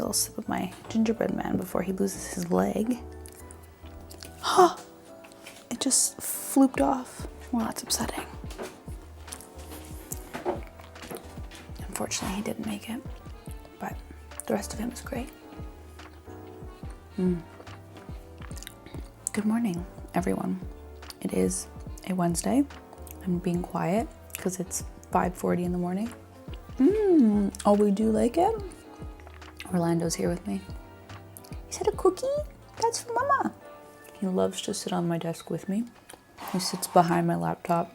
little sip of my gingerbread man before he loses his leg. Huh! It just flooped off. Well, that's upsetting. Unfortunately, he didn't make it, but the rest of him is great. Good morning, everyone. It is a Wednesday. I'm being quiet because it's 5:40 in the morning. Oh, we do like it? Orlando's here with me. Is that a cookie? That's for Mama. He loves to sit on my desk with me. He sits behind my laptop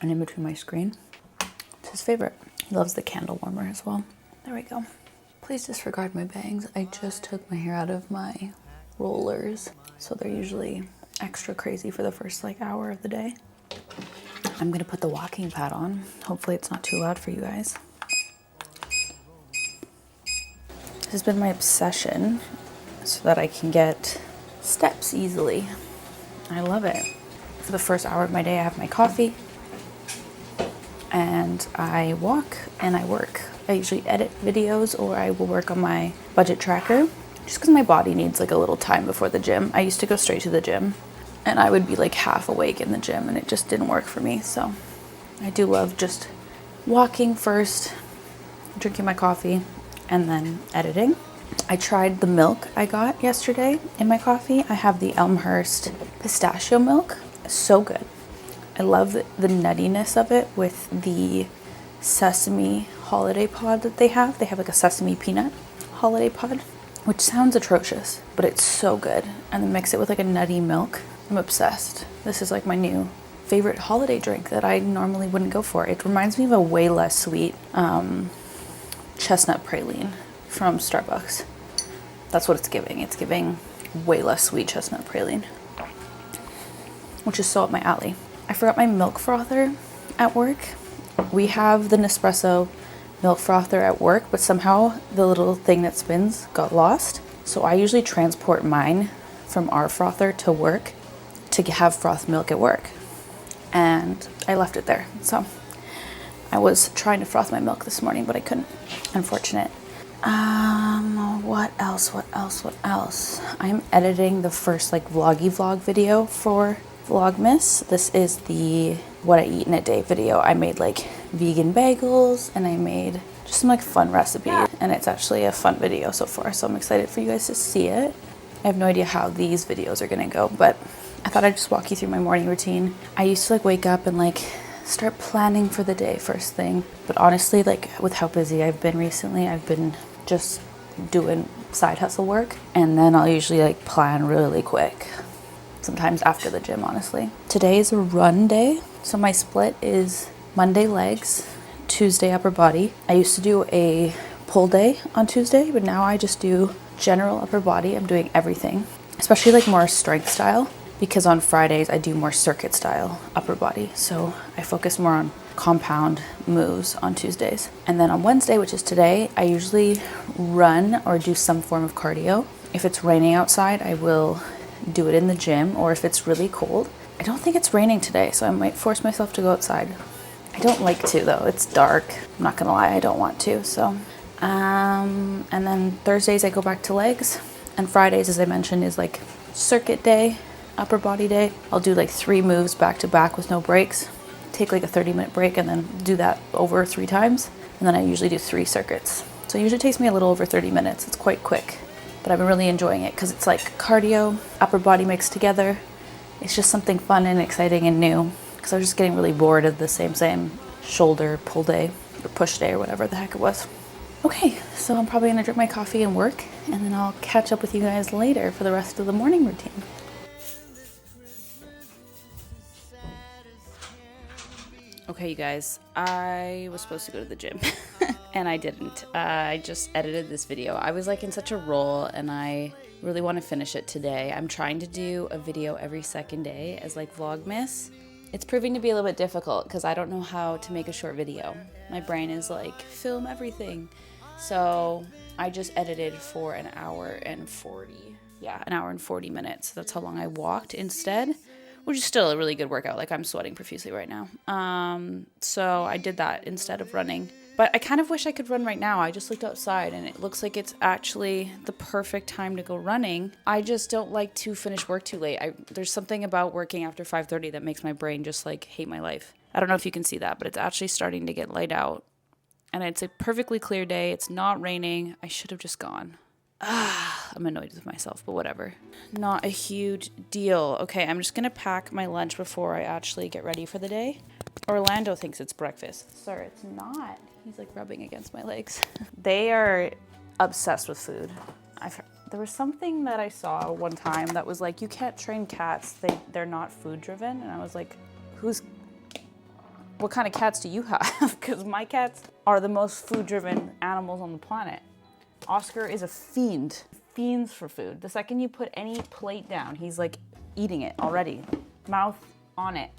and in between my screen. It's his favorite. He loves the candle warmer as well. There we go. Please disregard my bangs. I just took my hair out of my rollers, so they're usually extra crazy for the first hour of the day. I'm gonna put the walking pad on. Hopefully it's not too loud for you guys. This has been my obsession so that I can get steps easily. I love it. For the first hour of my day, I have my coffee and I walk and I work. I usually edit videos or I will work on my budget tracker just because my body needs a little time before the gym. I used to go straight to the gym and I would be half awake in the gym and it just didn't work for me. So I do love just walking first, drinking my coffee, and then editing. I tried the milk I got yesterday in my coffee. I have the Elmhurst pistachio milk. So good. I love the nuttiness of it with the sesame holiday pod that they have. They have a sesame peanut holiday pod, which sounds atrocious, but it's so good. And then mix it with a nutty milk. I'm obsessed. This is my new favorite holiday drink that I normally wouldn't go for. It reminds me of a way less sweet chestnut praline from Starbucks. That's what it's giving. It's giving way less sweet chestnut praline, which is so up my alley. I forgot my milk frother at work. We have the Nespresso milk frother at work, but somehow the little thing that spins got lost. So I usually transport mine from our frother to work to have frothed milk at work. And I left it there. So I was trying to froth my milk this morning, but I couldn't. Unfortunate. What else? I'm editing the first vloggy vlog video for Vlogmas. This is the what I eat in a day video. I made vegan bagels and I made just some fun recipes, and it's actually a fun video so far, so I'm excited for you guys to see it. I have no idea how these videos are gonna go, but I thought I'd just walk you through my morning routine. I used to wake up and start planning for the day first thing, but honestly with how busy I've been recently, I've been just doing side hustle work, and then I'll usually plan really quick, sometimes after the gym, honestly. Today is a run day, so my split is Monday legs, Tuesday upper body. I used to do a pull day on Tuesday, but now I just do general upper body. I'm doing everything, especially more strength style, because on Fridays I do more circuit style upper body, so I focus more on compound moves on Tuesdays. And then on Wednesday, which is today, I usually run or do some form of cardio. If it's raining outside, I will do it in the gym, or if it's really cold. I don't think it's raining today, so I might force myself to go outside. I don't like to though, it's dark. I'm not gonna lie, I don't want to, so. And then Thursdays I go back to legs, and Fridays, as I mentioned, is circuit day, upper body day. I'll do 3 moves back to back with no breaks. Take a 30-minute break and then do that over 3 times. And then I usually do 3 circuits. So it usually takes me a little over 30 minutes. It's quite quick, but I've been really enjoying it because it's cardio, upper body mixed together. It's just something fun and exciting and new, because I was just getting really bored of the same shoulder pull day or push day or whatever the heck it was. Okay, so I'm probably gonna drink my coffee and work, and then I'll catch up with you guys later for the rest of the morning routine. Okay, you guys, I was supposed to go to the gym and I didn't. I just edited this video. I was in such a roll and I really want to finish it today. I'm trying to do a video every second day as Vlogmas. It's proving to be a little bit difficult because I don't know how to make a short video. My brain is film everything. So I just edited for an hour and 40 minutes. That's how long I walked instead, which is still a really good workout. I'm sweating profusely right now. So I did that instead of running. But I kind of wish I could run right now. I just looked outside and it looks like it's actually the perfect time to go running. I just don't like to finish work too late. There's something about working after 5:30 that makes my brain just like hate my life. I don't know if you can see that, but it's actually starting to get light out. And it's a perfectly clear day. It's not raining. I should have just gone. I'm annoyed with myself, but whatever. Not a huge deal. Okay, I'm just gonna pack my lunch before I actually get ready for the day. Orlando thinks it's breakfast. Sir, it's not. He's like rubbing against my legs. They are obsessed with food. There was something that I saw one time that was like, you can't train cats. They're not food driven. And I was like, what kind of cats do you have? Because my cats are the most food driven animals on the planet. Oscar is a fiend. Fiends for food. The second you put any plate down, he's like eating it already. Mouth on it.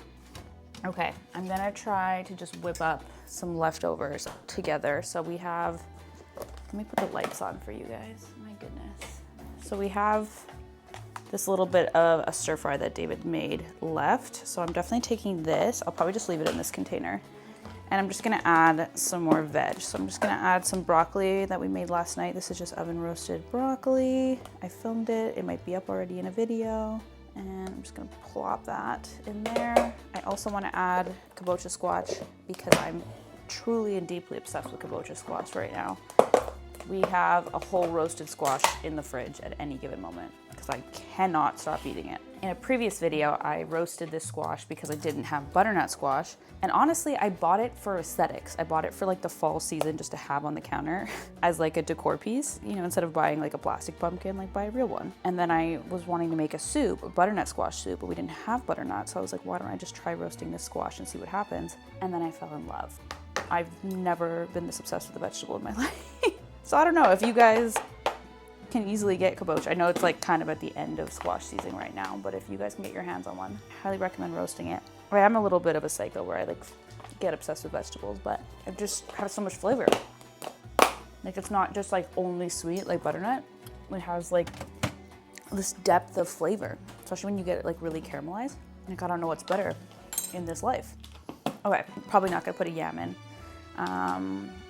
Okay, I'm gonna try to just whip up some leftovers together. So we have, let me put the lights on for you guys. My goodness. So we have this little bit of a stir fry that David made left. So I'm definitely taking this. I'll probably just leave it in this container. And I'm just gonna add some more veg. So I'm just gonna add some broccoli that we made last night. This is just oven roasted broccoli. I filmed it. It might be up already in a video. And I'm just gonna plop that in there. I also wanna add kabocha squash because I'm truly and deeply obsessed with kabocha squash right now. We have a whole roasted squash in the fridge at any given moment because I cannot stop eating it. In a previous video, I roasted this squash because I didn't have butternut squash. And honestly, I bought it for aesthetics. I bought it for like the fall season just to have on the counter as like a decor piece, you know, instead of buying like a plastic pumpkin, like buy a real one. And then I was wanting to make a soup, a butternut squash soup, but we didn't have butternut. So I was like, why don't I just try roasting this squash and see what happens? And then I fell in love. I've never been this obsessed with a vegetable in my life. So I don't know if you guys can easily get kabocha. I know it's like kind of at the end of squash season right now, but if you guys can get your hands on one, I highly recommend roasting it. I am a little bit of a psycho where I like get obsessed with vegetables, but it just has so much flavor. Like it's not just like only sweet like butternut. It has like this depth of flavor, especially when you get it like really caramelized. Like I don't know what's better in this life. Okay, probably not gonna put a yam in.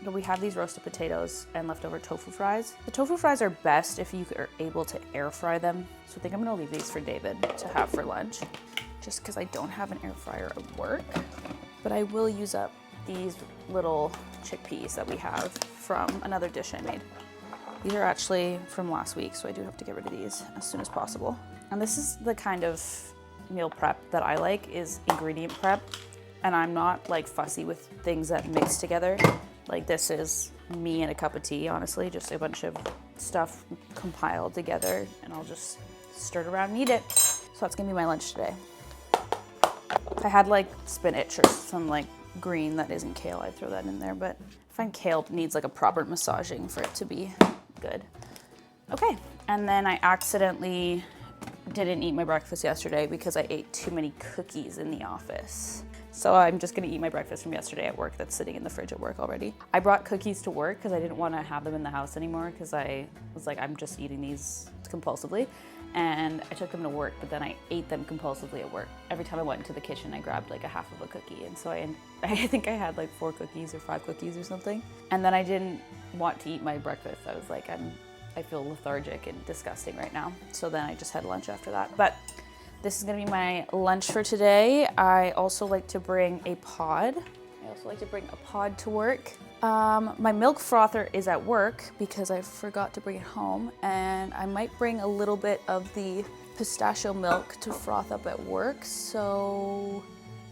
But we have these roasted potatoes and leftover tofu fries. The tofu fries are best if you are able to air fry them. So I think I'm gonna leave these for David to have for lunch, just because I don't have an air fryer at work. But I will use up these little chickpeas that we have from another dish I made. These are actually from last week, so I do have to get rid of these as soon as possible. And this is the kind of meal prep that I like, is ingredient prep. And I'm not like fussy with things that mix together. Like this is me and a cup of tea, honestly, just a bunch of stuff compiled together, and I'll just stir it around and eat it. So that's gonna be my lunch today. If I had like spinach or some like green that isn't kale, I'd throw that in there, but I find kale needs like a proper massaging for it to be good. Okay, and then I accidentally didn't eat my breakfast yesterday because I ate too many cookies in the office. So I'm just gonna eat my breakfast from yesterday at work that's sitting in the fridge at work already. I brought cookies to work because I didn't want to have them in the house anymore because I was like, I'm just eating these compulsively. And I took them to work, but then I ate them compulsively at work. Every time I went into the kitchen, I grabbed like a half of a cookie. And so I think I had like 4 cookies or 5 cookies or something. And then I didn't want to eat my breakfast. I was like, I feel lethargic and disgusting right now. So then I just had lunch after that. But this is gonna be my lunch for today. I also like to bring a pod. To work. My milk frother is at work because I forgot to bring it home, and I might bring a little bit of the pistachio milk to froth up at work. So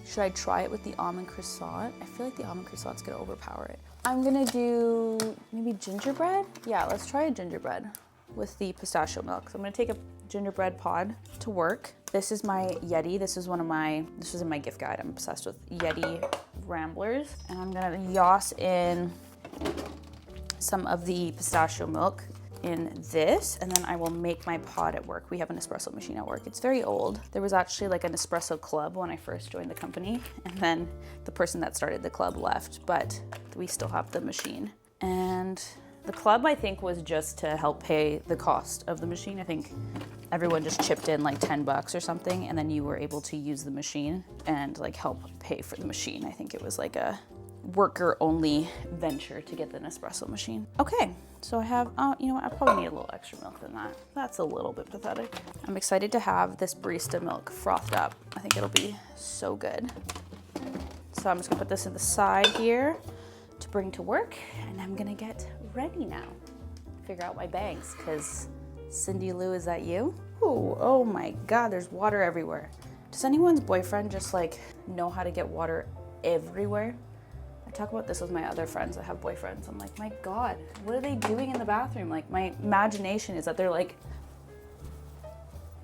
should I try it with the almond croissant? I feel like the almond croissant's gonna overpower it. I'm gonna do maybe gingerbread. Yeah, let's try a gingerbread with the pistachio milk. So I'm gonna take a gingerbread pod to work. This is my Yeti. This was in my gift guide. I'm obsessed with Yeti Ramblers. And I'm gonna yoss in some of the pistachio milk in this, and then I will make my pod at work. We have an espresso machine at work. It's very old. There was actually like an espresso club when I first joined the company, and then the person that started the club left, but we still have the machine. And the club, I think, was just to help pay the cost of the machine. I think everyone just chipped in like $10 or something, and then you were able to use the machine and like help pay for the machine. I think it was like a worker only venture to get the Nespresso machine. Okay, so I have, you know what, I probably need a little extra milk than that. That's a little bit pathetic. I'm excited to have this barista milk frothed up. I think it'll be so good. So I'm just gonna put this in the side here to bring to work, and I'm gonna get ready now. Figure out my bangs, because Cindy Lou, is that you? Ooh, oh my God, there's water everywhere. Does anyone's boyfriend just like know how to get water everywhere? I talk about this with my other friends that have boyfriends. I'm like, my God, what are they doing in the bathroom? Like, my imagination is that they're like,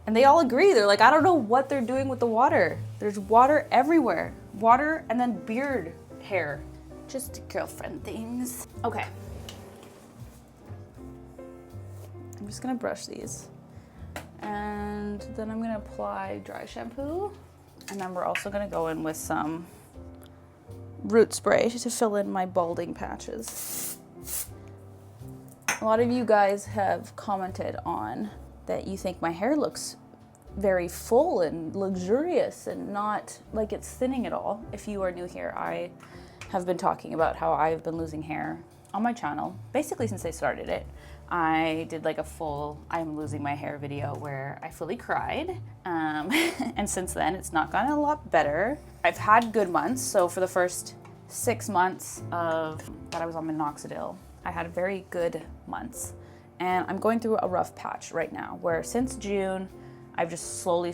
and they all agree, they're like, I don't know what they're doing with the water. There's water everywhere. Water and then beard hair. Just girlfriend things. Okay. I'm just gonna brush these. And then I'm gonna apply dry shampoo. And then we're also gonna go in with some root spray to fill in my balding patches. A lot of you guys have commented on that you think my hair looks very full and luxurious and not like it's thinning at all. If you are new here, I have been talking about how I've been losing hair on my channel basically since I started it. I did like a full I'm losing my hair video where I fully cried. And since then it's not gotten a lot better. I've had good months. So for the first 6 months that I was on minoxidil, I had very good months. And I'm going through a rough patch right now where since June, I've just slowly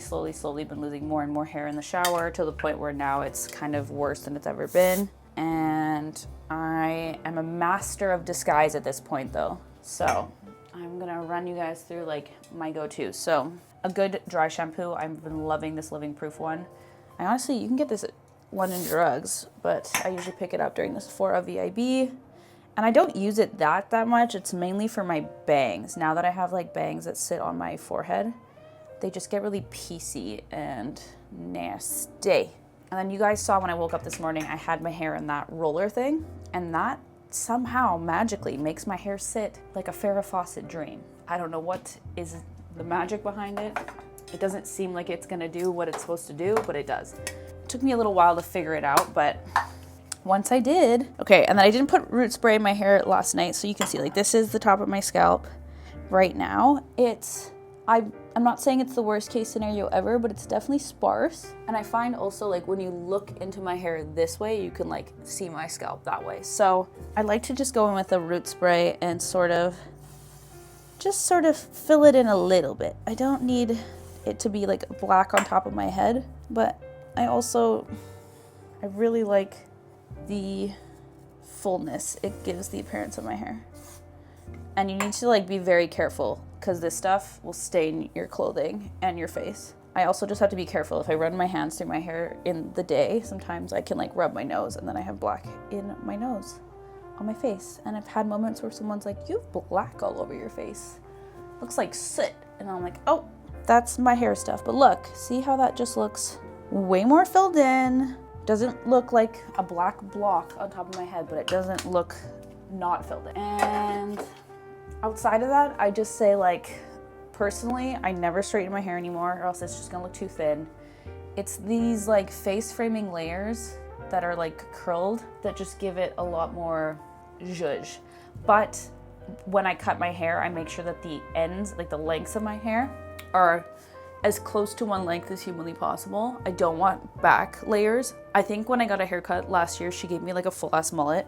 been losing more and more hair in the shower to the point where now it's kind of worse than it's ever been. And I am a master of disguise at this point though. So I'm gonna run you guys through like my go-to. So a good dry shampoo. I've been loving this Living Proof one. I honestly, you can get this one in drugs, but I usually pick it up during this Sephora VIB. And I don't use it that much. It's mainly for my bangs. Now that I have like bangs that sit on my forehead, they just get really piecey and nasty. And then you guys saw when I woke up this morning, I had my hair in that roller thing, and that somehow magically makes my hair sit like a Farrah Fawcett dream. I don't know what is the magic behind it. It doesn't seem like it's gonna do what it's supposed to do, but it does. It took me a little while to figure it out, but once I did. Okay, and then I didn't put root spray in my hair last night, so you can see like this is the top of my scalp right now. I'm not saying it's the worst case scenario ever, but it's definitely sparse. And I find also like when you look into my hair this way, you can like see my scalp that way. So I like to just go in with a root spray and just sort of fill it in a little bit. I don't need it to be like black on top of my head, but I really like the fullness it gives the appearance of my hair. And you need to like be very careful because this stuff will stain your clothing and your face. I also just have to be careful if I run my hands through my hair in the day. Sometimes I can like rub my nose and then I have black in my nose on my face. And I've had moments where someone's like, you have black all over your face. Looks like soot. And I'm like, oh, that's my hair stuff. But look, see how that just looks way more filled in. Doesn't look like a black block on top of my head, but it doesn't look not filled in. And outside of that, I just say like, personally, I never straighten my hair anymore or else it's just gonna look too thin. It's these like face framing layers that are like curled that just give it a lot more zhuzh. But when I cut my hair, I make sure that the ends, like the lengths of my hair, are as close to one length as humanly possible. I don't want back layers. I think when I got a haircut last year, she gave me like a full ass mullet.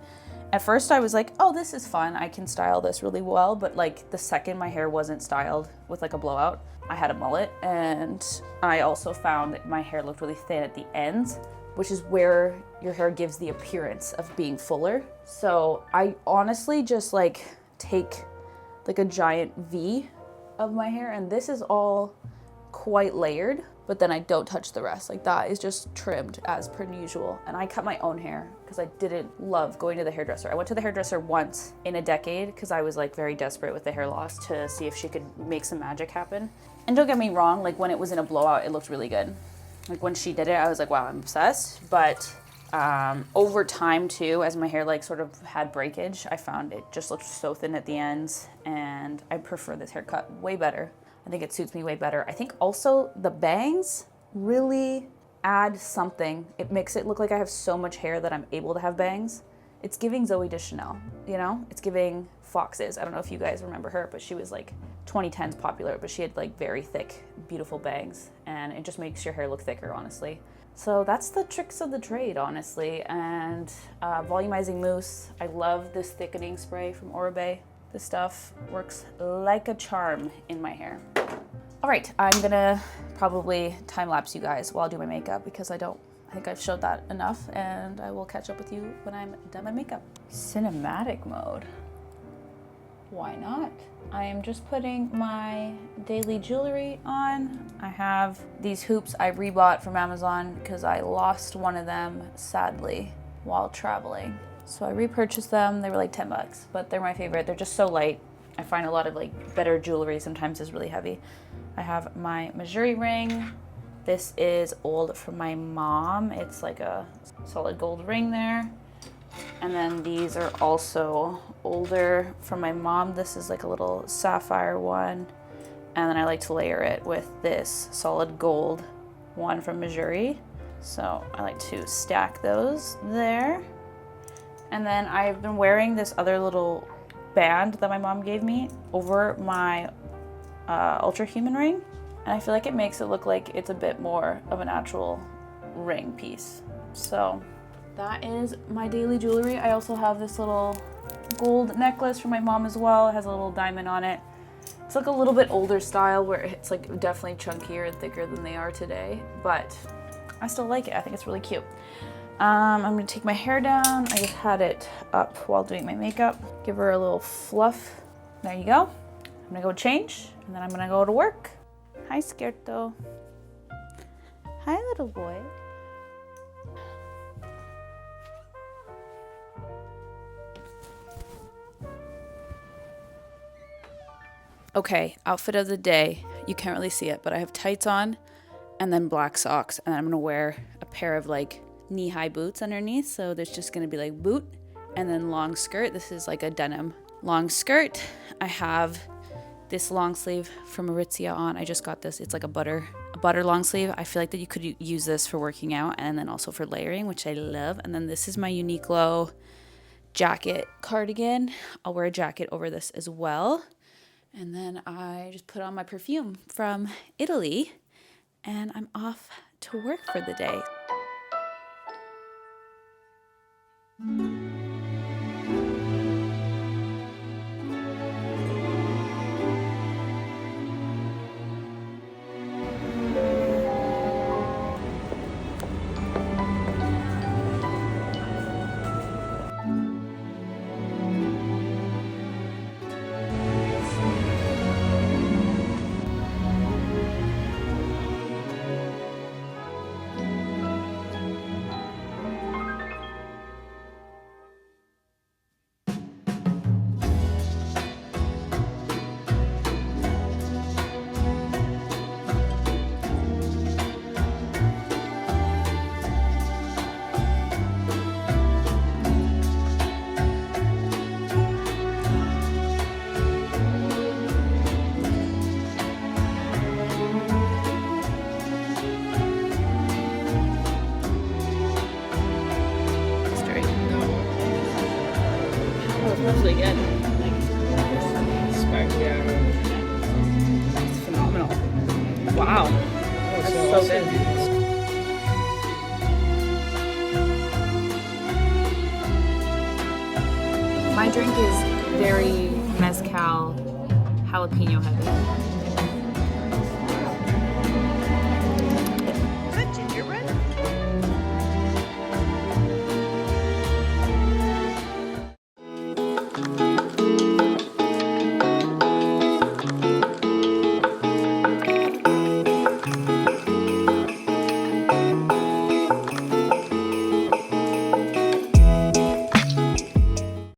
At first I was like, oh, this is fun. I can style this really well. But like the second my hair wasn't styled with like a blowout, I had a mullet. And I also found that my hair looked really thin at the ends, which is where your hair gives the appearance of being fuller. So I honestly just like take like a giant V of my hair, and this is all quite layered, but then I don't touch the rest. Like that is just trimmed as per usual. And I cut my own hair because I didn't love going to the hairdresser. I went to the hairdresser once in a decade because I was like very desperate with the hair loss to see if she could make some magic happen. And don't get me wrong, like when it was in a blowout, it looked really good. Like when she did it, I was like, wow, I'm obsessed. But over time too, as my hair like sort of had breakage, I found it just looked so thin at the ends, and I prefer this haircut way better. I think it suits me way better. I think also the bangs really add something. It makes it look like I have so much hair that I'm able to have bangs. It's giving Zoe Deschanel, you know? It's giving Foxes. I don't know if you guys remember her, but she was like 2010s popular, but she had like very thick, beautiful bangs, and it just makes your hair look thicker, honestly. So that's the tricks of the trade, honestly. And volumizing mousse. I love this thickening spray from Oribe. This stuff works like a charm in my hair. All right, I'm gonna probably time lapse you guys while I do my makeup because I think I've showed that enough, and I will catch up with you when I'm done my makeup. Cinematic mode. Why not? I am just putting my daily jewelry on. I have these hoops I rebought from Amazon because I lost one of them, sadly, while traveling. So I repurchased them. They were like 10 bucks, but they're my favorite. They're just so light. I find a lot of like better jewelry sometimes is really heavy. I have my Missouri ring. This is old from my mom. It's like a solid gold ring there. And then these are also older from my mom. This is like a little sapphire one. And then I like to layer it with this solid gold one from Missouri. So I like to stack those there. And then I've been wearing this other little band that my mom gave me over my Ultrahuman Ring. And I feel like it makes it look like it's a bit more of an actual ring piece. So that is my daily jewelry. I also have this little gold necklace from my mom as well. It has a little diamond on it. It's like a little bit older style where it's like definitely chunkier and thicker than they are today, but I still like it. I think it's really cute. I'm gonna take my hair down. I just had it up while doing my makeup. Give her a little fluff. There you go. I'm gonna go change and then I'm gonna go to work. Hi, Skirto. Hi, little boy. Okay, outfit of the day. You can't really see it, but I have tights on and then black socks. And I'm gonna wear a pair of like knee-high boots underneath. So there's just gonna be like boot and then long skirt. This is like a denim long skirt. I have this long sleeve from Aritzia on. I just got this. It's like a butter long sleeve. I feel like that you could use this for working out and then also for layering, which I love. And then this is my Uniqlo jacket cardigan. I'll wear a jacket over this as well. And then I just put on my perfume from Italy and I'm off to work for the day. Really good. It's phenomenal. Wow. That's so good. My drink is very mezcal jalapeno heavy.